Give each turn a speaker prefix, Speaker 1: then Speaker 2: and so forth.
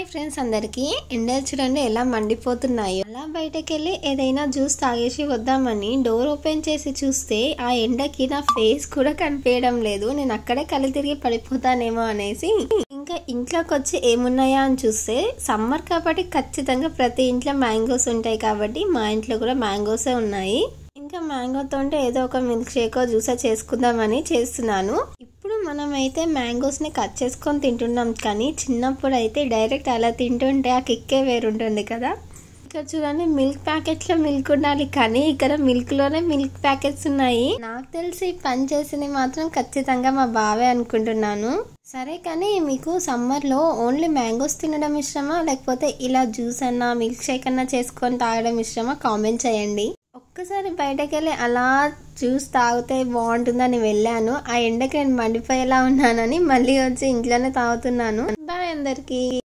Speaker 1: Hi friends, అందరికీ ఎండలు చూడండి ఎలా మండిపోతున్నాయో. అలా బయటకు వెళ్ళి ఏదైనా జ్యూస్ తాగేసి వద్దామని డోర్ ఓపెన్ చేసి చూస్తే ఆ ఎండకి నా ఫేస్ కూడా కనిపించడం లేదు. నేను అక్కడే కళ్ళు తిరిగి పడిపోతానేమో అనేసి ఇంకా ఇంట్లోకి వచ్చి ఏమున్నాయా అని చూస్తే సమ్మర్ కాబట్టి ఖచ్చితంగా ప్రతి ఇంట్లో మ్యాంగోస్ ఉంటాయి కాబట్టి మా ఇంట్లో కూడా మ్యాంగోసే ఉన్నాయి. ఇంకా మ్యాంగోతో ఏదో ఒక మిల్క్ షేక్ జ్యూసో చేసుకుందామని చేస్తున్నాను. ఇప్పుడు మనమైతే మ్యాంగోస్ ని కట్ చేసుకొని తింటున్నాం, కానీ చిన్నప్పుడు అయితే డైరెక్ట్ అలా తింటుంటే ఆ కిక్కే వేరుంటుంది కదా. ఇక్కడ చూడండి, మిల్క్ ప్యాకెట్ లో మిల్క్ ఉండాలి, కానీ ఇక్కడ మిల్క్ లోనే మిల్క్ ప్యాకెట్స్ ఉన్నాయి. నాకు తెలిసి పని చేసింది మాత్రం ఖచ్చితంగా మా బావే అనుకుంటున్నాను. సరే, కానీ మీకు సమ్మర్ లో ఓన్లీ మ్యాంగోస్ తినడం ఇష్టమా, లేకపోతే ఇలా జ్యూస్ అన్నా మిల్క్ షేక్ అన్నా చేసుకొని తాగడం ఇష్టమా కామెంట్ చేయండి. ఒక్కసారి బయటకు వెళ్ళి అలా జ్యూస్ తాగితే బాగుంటుందని వెళ్ళాను. ఆ ఎండకి నేను మండిపోయేలా ఉన్నానని మళ్ళీ వచ్చి ఇంట్లోనే తాగుతున్నాను. బాయ్ అందరికి.